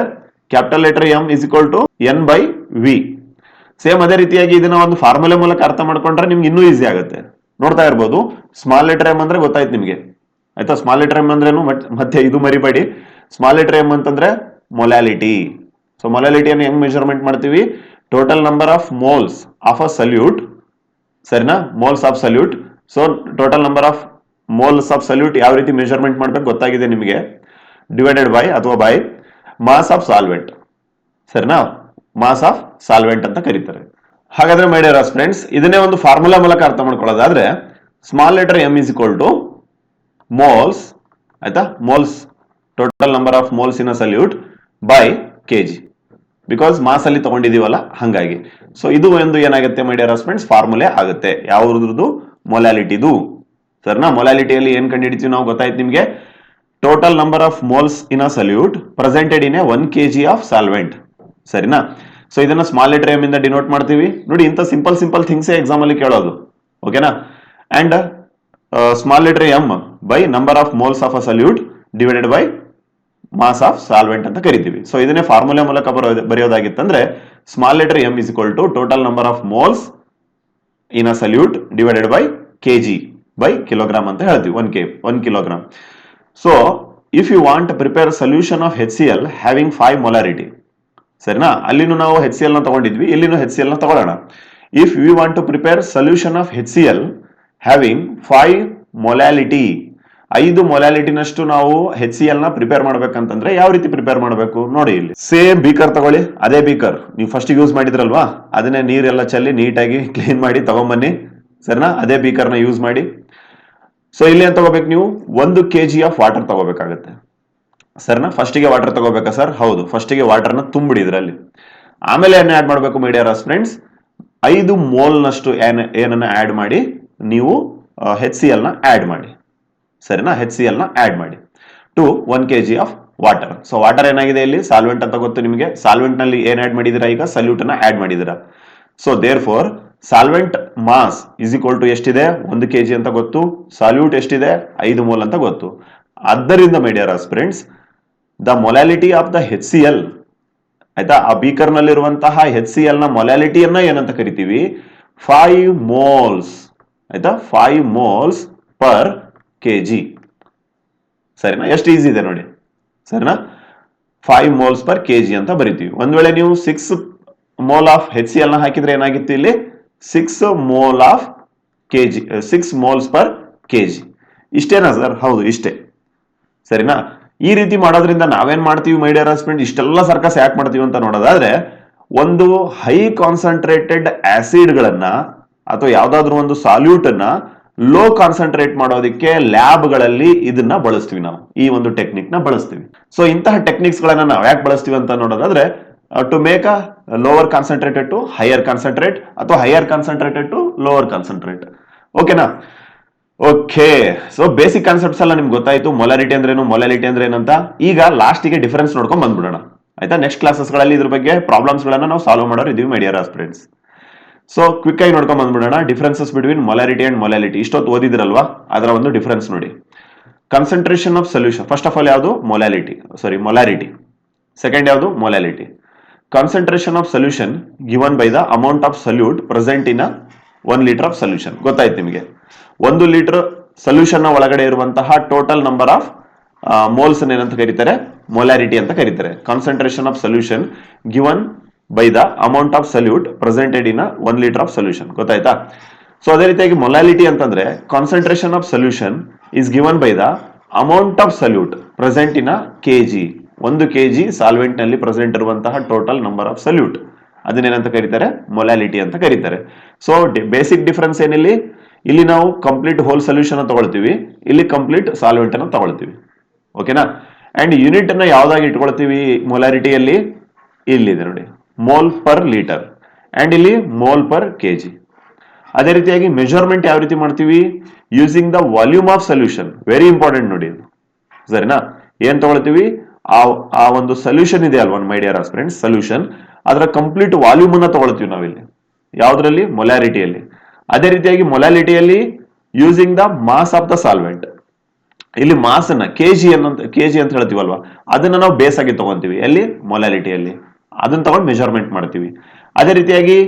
capital letter M is equal to N by V. Same ಅದೇ ರೀತಿಯಾಗಿ ಇದನ್ನ ಒಂದು ಫಾರ್ಮುಲೆ ಮೂಲಕ ಅರ್ಥ ಮಾಡ್ಕೊಂಡ್ರೆ ನಿಮ್ಗೆ ಇನ್ನೂ ಈಸಿ ಆಗುತ್ತೆ. ನೋಡ್ತಾ ಇರ್ಬೋದು, ಸ್ಮಾಲ್ ಲೆಟರ್ ಎಂ ಅಂದ್ರೆ ಗೊತ್ತಾಯ್ತು ನಿಮ್ಗೆ, ಆಯ್ತಾ. ಸ್ಮಾಲ್ ಲೆಟರ್ ಎಂ ಅಂದ್ರೇನು, ಮತ್ತೆ ಇದು ಮರಿಬೇಡಿ, ಸ್ಮಾಲ್ ಲೆಟರ್ ಎಂ ಅಂತಂದ್ರೆ ಮೊಲಾಲಿಟಿ. ಸೊ ಮೊಲಾಲಿಟಿಯನ್ನು ಹೆಂಗ್ ಮೆಜರ್ಮೆಂಟ್ ಮಾಡ್ತೀವಿ, total number of moles of a solute. ಸರಿನಾ, moles of solute. So total number of moles of solute ಯಾವ ರೀತಿ ಮೆಜರ್ಮೆಂಟ್ ಮಾಡ್ಬೇಕು ಗೊತ್ತಾಗಿದೆ ನಿಮಗೆ, ಡಿವೈಡೆಡ್ ಬೈ ಅಥವಾ ಬೈ ಮಾಸ್ ಆಫ್ ಸಾಲ್ವೆಂಟ್. ಸರಿನಾ, ಮಾಸ್ ಆಫ್ ಸಾಲ್ವೆಂಟ್ ಅಂತ ಕರೀತಾರೆ. ಹಾಗಾದ್ರೆ ಮೈ ಡಿಯರ್ ಫ್ರೆಂಡ್ಸ್, ಇದನ್ನೇ ಒಂದು ಫಾರ್ಮುಲಾ ಮೂಲಕ ಅರ್ಥ ಮಾಡ್ಕೊಳ್ಳೋದಾದ್ರೆ small letter M is equal to moles, ಆಯ್ತಾ, moles, total number of moles in a solute by K G, because mass ಅಲ್ಲಿ ತಗೊಂಡಿದೀವಲ್ಲ ಹಂಗಾಗಿ. ಸೊ ಇದು ಒಂದು ಏನಾಗುತ್ತೆ ಮೈ ಡಿಯರ್ ಫ್ರೆಂಡ್ಸ್, ಫಾರ್ಮುಲೆ ಆಗುತ್ತೆ ಯಾವ್ದು, ಮೊಲಾಲಿಟಿದು. ಸರಿನಾ, ಮೊಲಾಲಿಟಿಯಲ್ಲಿ ಏನ್ ಕಂಡುಹಿಡಿತೀವಿ ನಾವು ಗೊತ್ತಾಯ್ತು ನಿಮ್ಗೆ, total number of moles in a solute presented in a 1 kg of solvent. ಸರಿನಾ, ಸೊ ಇದನ್ನ ಸ್ಮಾಲ್ ಲೆಟರ್ ಎಂ ಇಂದ ಡಿನೋಟ್ ಮಾಡ್ತೀವಿ. ನೋಡಿ, ಇಂಥ ಸಿಂಪಲ್ ಥಿಂಗ್ಸ್ ಎಕ್ಸಾಮ್ ಅಲ್ಲಿ ಕೇಳೋದು. ಓಕೆನಾ, and small letter M by number of moles of a solute divided by mass of solvent ಅಂತ ಕರಿತೀವಿ. ಸೊ ಇದನ್ನೇ ಫಾರ್ಮುಲಾ ಮೂಲಕ ಬರೆಯೋದಾಗಿತ್ತಂದ್ರೆ small letter M is equal to total number of moles in a solute divided by kg by kilogram ಅಂತ ಹೇಳ್ತೀವಿ, 1 kilogram. So if you want prepare solution of HCl having 5 molarity. ಸರಿನಾ, ಅಲ್ಲಿನೂ ನಾವು HCl ನ ತಗೊಂಡಿದ್ವಿ, ಇಲ್ಲಿನೂ HCl ನ ತಗೊಳ್ಳೋಣ. If you want to prepare solution of HCl having 5 molality, 5 ಮೊಲಾಲಿಟಿನಷ್ಟು ನಾವು HCl ನ ಪ್ರಿಪೇರ್ ಮಾಡ್ಬೇಕಂತಂದ್ರೆ ಯಾವ ರೀತಿ ಪ್ರಿಪೇರ್ ಮಾಡಬೇಕು ನೋಡಿ. ಇಲ್ಲಿ ಸೇಮ್ ಬೀಕರ್ ತಗೊಳ್ಳಿ, ಅದೇ ಬೀಕರ್ ನೀವು ಫಸ್ಟ್ ಯೂಸ್ ಮಾಡಿದ್ರಲ್ವಾ, ಅದನ್ನೇ ನೀರೆಲ್ಲ ಚೆಲ್ಲಿ ನೀಟಾಗಿ ಕ್ಲೀನ್ ಮಾಡಿ ತಗೊಂಬನ್ನಿ. ಸರಿನಾ, ಅದೇ ಬೀಕರ್ ನ ಯೂಸ್ ಮಾಡಿ. ಸೊ ಇಲ್ಲಿ ಏನ್ ತಗೋಬೇಕು ನೀವು, 1 kg ಆಫ್ ವಾಟರ್ ತಗೋಬೇಕಾಗತ್ತೆ. ಸರಿನಾ, ಫಸ್ಟಿಗೆ ವಾಟರ್ ತಗೋಬೇಕಾ ಸರ್, ಹೌದು, ಫಸ್ಟಿಗೆ ವಾಟರ್ನ ತುಂಬಿಡಿ ಇದರಲ್ಲಿ. ಆಮೇಲೆ ಏನ್ ಆಡ್ ಮಾಡಬೇಕು ಮೈ ಡಿಯರ್ ಫ್ರೆಂಡ್ಸ್, 5 ಮೋಲ್ ನಷ್ಟು ಏನನ್ನ ಆಡ್ ಮಾಡಿ ನೀವು HCl ನ ಆಡ್ ಮಾಡಿ. ಸರಿನಾ, HCl ನ ಆಡ್ ಮಾಡಿ to 1 kg of water. So water ಏನಾಗಿದೆ ಇಲ್ಲಿ, ಸಾಲ್ವೆಂಟ್ ಅಂತ ಗೊತ್ತು ನಿಮಗೆ. ಸಾಲ್ವೆಂಟ್ ನಲ್ಲಿ ಏನ್ ಆಡ್ ಮಾಡಿದಿರಾ, ಈಗ ಸಲ್ಯೂಟ್ ಅನ್ನ ಆಡ್ ಮಾಡಿದಿರಾ. So therefore solvent mass is equal to ಎಷ್ಟಿದೆ, 1 kg ಅಂತ ಗೊತ್ತು. ಸಾಲ್ಯೂಟ್ ಎಷ್ಟಿದೆ, 5 ಮೋಲ್ ಅಂತ ಗೊತ್ತು. ಆದ್ದರಿಂದ ಮೈ dear aspirants, the molality of the HCl, ಆಯ್ತಾ, ಆ ಬೀಕರ್ ನಲ್ಲಿರುವಂತಹ HCl ನ ಮೊಲಾಲಿಟಿಯನ್ನ ಏನಂತ ಕರಿತೀವಿ, 5 ಮೋಲ್ಸ್. ಆಯ್ತಾ, 5 ಮೋಲ್ಸ್ ಪರ್ kg. ಸರಿನಾ, ಎಷ್ಟು ಈಸಿ ಇದೆ ನೋಡಿ. ಸರಿನಾ, 5 ಮೋಲ್ಸ್ ಪರ್ kg ಅಂತ ಬರಿತೀವಿ. ಒಂದ್ ವೇಳೆ ನೀವು 6 ಮೋಲ್ ಆಫ್ HCl ನ ಹಾಕಿದ್ರೆ ಏನಾಗಿತ್ತು ಇಲ್ಲಿ, 6 mole of kg, 6 moles per kg. ಇಷ್ಟೇನಾ ಸರ್, ಹೌದು ಇಷ್ಟೇ. ಸರಿನಾ, ಈ ರೀತಿ ಮಾಡೋದ್ರಿಂದ ನಾವೇನ್ ಮಾಡ್ತೀವಿ ಮೈ ಡಿಯರ್ ಫ್ರೆಂಡ್ಸ್, ಇಷ್ಟೆಲ್ಲ ಸರ್ಕಸ್ ಯಾಕೆ ಮಾಡ್ತೀವಿ ಅಂತ ನೋಡೋದಾದ್ರೆ, ಒಂದು ಹೈ ಕಾನ್ಸಂಟ್ರೇಟೆಡ್ ಆಸಿಡ್ ಗಳನ್ನ ಅಥವಾ ಯಾವ್ದಾದ್ರು ಒಂದು ಸಾಲ್ಯೂಟ್ ಅನ್ನ ಲೋ ಕಾನ್ಸಂಟ್ರೇಟ್ ಮಾಡೋದಕ್ಕೆ ಲ್ಯಾಬ್ ಗಳಲ್ಲಿ ಇದನ್ನ ಬಳಸ್ತೀವಿ ನಾವು, ಈ ಒಂದು ಟೆಕ್ನಿಕ್ ನ ಬಳಸ್ತೀವಿ. ಸೊ ಇಂತಹ ಟೆಕ್ನಿಕ್ಸ್ ಗಳನ್ನ ನಾವು ಯಾಕೆ ಬಳಸ್ತೀವಿ ಅಂತ ನೋಡೋದಾದ್ರೆ, to make a lower concentrated to higher concentrate ಅಥವಾ higher concentrated to lower concentrate. ಓಕೆನಾ, ಓಕೆ. ಸೊ ಬೇಸಿಕ್ ಕಾನ್ಸೆಪ್ಟ್ಸ್ ಎಲ್ಲ ನಿಮ್ಗೆ ಗೊತ್ತಾಯ್ತು, ಮೊಲಾರಿಟಿ ಅಂದ್ರೇನು, ಮೊಲಾಲಿಟಿ ಅಂದ್ರೆ ಏನಂತ. ಈಗ ಲಾಸ್ಟಿಗೆ ಡಿಫರೆನ್ಸ್ ನೋಡ್ಕೊಂಡ್ ಬಂದ್ಬಿಡೋಣ, ಆಯ್ತಾ. ನೆಕ್ಸ್ಟ್ ಕ್ಲಾಸಸ್ ಗಳಲ್ಲಿ ಇದ್ರ ಬಗ್ಗೆ ಪ್ರಾಬ್ಲಮ್ಸ್ ಗಳನ್ನ ನಾವು ಸಾಲ್ವ್ ಮಾಡೋರು ಇದೀವಿ my dear friends. So quick ಆಗಿ ನೋಡ್ಕೊಂಡ್ ಬಂದ್ಬಿಡೋಣ, differences between molarity and molality. ಇಷ್ಟೊತ್ತು ಓದಿದ್ರಲ್ವಾ, ಅದರ ಒಂದು ಡಿಫರೆನ್ಸ್ ನೋಡಿ. Concentration of solution, first of all ಯಾವುದು, ಮೊಲಾರಿಟಿ. ಸೆಕೆಂಡ್ ಯಾವುದು, molality. Concentration of solution given by the amount of solute present in a 1 liter of solution. ಗೊತ್ತಾಯ್ತು ನಿಮಗೆ. 1 ಲೀಟರ್ ಸೊಲ್ಯೂಷನ್ ನ ಒಳಗಡೆ ಇರುವಂತಹ ಟೋಟಲ್ ನಂಬರ್ ಆಫ್ ಮೋಲ್ಸ್ ಏನಂತ ಕರೀತಾರೆ, ಮೊಲಾರಿಟಿ ಅಂತ ಕರೀತಾರೆ. Concentration of solution given by the amount of salute presented in 1 litre of solution. ಗೊತ್ತಾಯ್ತಾ. ಸೊ ಅದೇ ರೀತಿಯಾಗಿ ಮೊಲಾಲಿಟಿ ಅಂತಂದ್ರೆ concentration of solution is given by the amount of salute present in a kg. 1 kg solvent ನಲ್ಲಿ present ಇರುವಂತಹ total number of salute ಅದನ್ನೇನಂತ ಕರೀತಾರೆ, molality ಅಂತ ಕರೀತಾರೆ. So basic difference ಏನಿಲ್ಲಿ, ಇಲ್ಲಿ ನಾವು ಕಂಪ್ಲೀಟ್ ಹೋಲ್ ಸೊಲ್ಯೂಷನ್ ತಗೊಳ್ತೀವಿ, ಇಲ್ಲಿ ಕಂಪ್ಲೀಟ್ ಸಾಲ್ವೆಂಟ್ ಅನ್ನು ತಗೊಳ್ತೀವಿ. ಓಕೆನಾ. ಅಂಡ್ ಯೂನಿಟ್ ಅನ್ನ ಯಾವ್ದಾಗಿ ಇಟ್ಕೊಳ್ತೀವಿ ಮೊಲಾರಿಟಿಯಲ್ಲಿ, ಇಲ್ಲಿದೆ ನೋಡಿ, ಮೋಲ್ ಪರ್ ಲೀಟರ್, ಅಂಡ್ ಇಲ್ಲಿ ಮೋಲ್ ಪರ್ ಕೆಜಿ. ಅದೇ ರೀತಿಯಾಗಿ ಮೆಜರ್ಮೆಂಟ್ ಯಾವ ರೀತಿ ಮಾಡ್ತೀವಿ, using the volume of solution. Very important ನೋಡಿ, ಸರಿನಾ. ಏನ್ ತಗೊಳ್ತೀವಿ, ಆ ಒಂದು ಸೊಲ್ಯೂಷನ್ ಇದೆ ಅಲ್ವಾ ಮೈ ಡಿಯರ್ ಆಸ್ಪಿರೆಂಟ್ಸ್, ಸೊಲ್ಯೂಷನ್ ಅದರ ಕಂಪ್ಲೀಟ್ ವಾಲ್ಯೂಮ್ ಅನ್ನ ತಗೊಳ್ತೀವಿ ನಾವಿಲ್ಲಿ, ಯಾವ್ದ್ರಲ್ಲಿ, ಮೊಲಾರಿಟಿಯಲ್ಲಿ. ಅದೇ ರೀತಿಯಾಗಿ ಮೊಲಾಲಿಟಿಯಲ್ಲಿ using the mass of the solvent, ಇಲ್ಲಿ ಮಾಸ್ ಅನ್ನ ಕೆಜಿ ಅಂತ ಹೇಳ್ತೀವಲ್ವಾ, ಅದನ್ನ ನಾವು ಬೇಸ್ ಆಗಿ ತಗೊಂತೀವಿ ಎಲ್ಲಿ, ಮೊಲಾಲಿಟಿಯಲ್ಲಿ. ಅದನ್ನ ತಗೊಂಡು ಮೆಜರ್ಮೆಂಟ್ ಮಾಡ್ತೀವಿ. ಅದೇ ರೀತಿಯಾಗಿ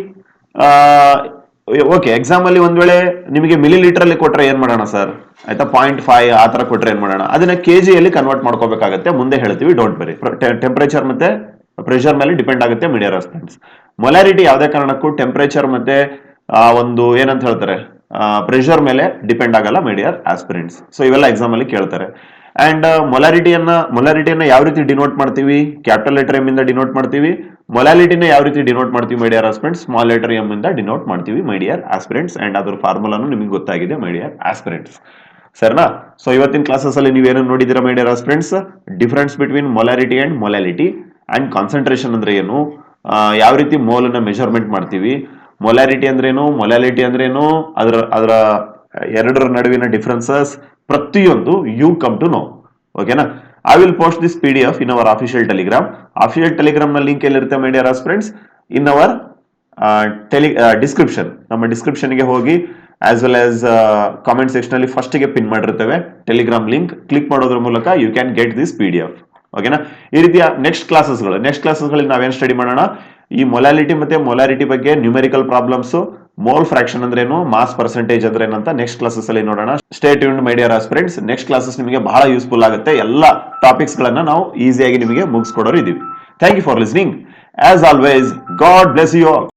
ಓಕೆ, ಎಕ್ಸಾಮ್ ಅಲ್ಲಿ ಒಂದ್ ವೇಳೆ ನಿಮಗೆ ಮಿಲಿ ಲೀಟರ್ ಅಲ್ಲಿ ಕೊಟ್ರೆ ಏನ್ ಮಾಡೋಣ ಸರ್, ಆಯ್ತಾ, 0.5 ಆ ತರ ಕೊಟ್ರೆ ಏನ್ ಮಾಡೋಣ, ಅದನ್ನ ಕೆಜಿಯಲ್ಲಿ ಕನ್ವರ್ಟ್ ಮಾಡ್ಕೋಬೇಕಾಗತ್ತೆ, ಮುಂದೆ ಹೇಳ್ತೀವಿ, ಡೋಂಟ್ ಬರಿ. ಟೆಂಪರೇಚರ್ ಮತ್ತೆ ಪ್ರೆಷರ್ ಮೇಲೆ ಡಿಪೆಂಡ್ ಆಗುತ್ತೆ ಮೈ ಡಿಯರ್ ಫ್ರೆಂಡ್ಸ್. ಮೊಲಾರಿಟಿ ಯಾವುದೇ ಕಾರಣಕ್ಕೂ ಟೆಂಪರೇಚರ್ ಮತ್ತೆ ಒಂದು ಏನಂತ ಹೇಳ್ತಾರೆ ಪ್ರೆಷರ್ ಮೇಲೆ ಡಿಪೆಂಡ್ ಆಗಲ್ಲ ಮೈ ಡಿಯರ್ ಆಸ್ಪಿರೆಂಟ್ಸ್. ಸೊ ಇವೆಲ್ಲ ಎಕ್ಸಾಮ್ ಅಲ್ಲಿ ಕೇಳ್ತಾರೆ. ಅಂಡ್ ಮೊಲಾರಿಟಿಯನ್ನ ಯಾವ ರೀತಿ ಡಿನೋಟ್ ಮಾಡ್ತೀವಿ, ಕ್ಯಾಪಿಟಲ್ ಲೆಟರ್ ಎಂ ಇಂದ ಡಿನೋಟ್ ಮಾಡ್ತೀವಿ. ಮೊಲಾಲಿಟಿನ ಯಾವ ರೀತಿ ಡಿನೋಟ್ ಮಾಡ್ತೀವಿ my dear aspirants, small letter M ಇಂದ ಡಿನೋಟ್ ಮಾಡ್ತೀವಿ ಮೈ ಡಿಯರ್ ಆಸ್ಪಿರೆಂಟ್ಸ್. ಅಂಡ್ ಅದ್ರ ಫಾರ್ಮುಲಾನು ನಿಮಗೆ ಗೊತ್ತಾಗಿದೆ ಮೈ ಡಿಯರ್ ಆಸ್ಪಿರೆಂಟ್ಸ್, ಸರಿನಾ. ಸೊ ಇವತ್ತಿನ ಕ್ಲಾಸಸ್ ಅಲ್ಲಿ ನೀವೇನು ನೋಡಿದಿರಾ my dear aspirants, difference between molarity and molality, and concentration ಅಂದ್ರೆ ಏನು, ಯಾವ ರೀತಿ ಮೋಲ್ ಅನ್ನ ಮೆಜರ್ಮೆಂಟ್ ಮಾಡ್ತೀವಿ, ಮೊಲಾರಿಟಿ ಅಂದ್ರೇನು, ಮೊಲಾಲಿಟಿ ಅಂದ್ರೇನು, ಅದರ ಎರಡರ ನಡುವಿನ ಡಿಫರೆನ್ಸಸ್ ಪ್ರತಿಯೊಂದು ಯು ಕಮ್ ಟು ನೋ. ಓಕೆನಾ. I will post this PDF in our official Telegram. Official Telegram ನ ಲಿಂಕ್ ಎಲ್ಲಿರುತ್ತೆ my dear aspirants, in our description. ನಮ್ಮ ಡಿಸ್ಕ್ರಿಪ್ಷನ್ ಗೆ ಹೋಗಿ as well as comment section ಅಲ್ಲಿ ಫಸ್ಟ್ ಗೆ ಪಿನ್ ಮಾಡಿರ್ತೇವೆ ಟೆಲಿಗ್ರಾಮ್ ಲಿಂಕ್, ಕ್ಲಿಕ್ ಮಾಡೋದ್ರ ಮೂಲಕ you can get this PDF. ಓಕೆನಾ. ಈ ರೀತಿಯ ನೆಕ್ಸ್ಟ್ ಕ್ಲಾಸಸ್ಗಳಲ್ಲಿ ನಾವೇನ್ ಸ್ಟಡಿ ಮಾಡೋಣ, ಈ ಮೊಲಾಲಿಟಿ ಮತ್ತೆ ಮೊಲಾರಿಟಿ ಬಗ್ಗೆ ನ್ಯೂಮೆರಿಕಲ್ ಪ್ರಾಬ್ಲಮ್ಸ್, ಮೋಲ್ ಫ್ರಾಕ್ಷನ್ ಅಂದ್ರೇನು, ಮಾಸ್ ಪರ್ಸೆಂಟೇಜ್ ಅಂದ್ರೆ ಏನಂತ ನೆಕ್ಸ್ಟ್ ಕ್ಲಾಸಸ್ ಅಲ್ಲಿ ನೋಡೋಣ. ಸ್ಟೇ ಟ್ಯೂನ್ಡ್ ಮೈ ಡಿಯರ್ ಆಸ್ಪಿರೆಂಟ್ಸ್. ನೆಕ್ಸ್ಟ್ ಕ್ಲಾಸಸ್ ನಿಮಗೆ ಬಹಳ ಯೂಸ್ಫುಲ್ ಆಗುತ್ತೆ. ಎಲ್ಲ ಟಾಪಿಕ್ಸ್ ಗಳನ್ನ ನಾವು ಈಸಿಯಾಗಿ ನಿಮಗೆ ಮುಗಿಸ್ಕೊಡೋರು ಇದೀವಿ. Thank you for listening. As always, God bless you all.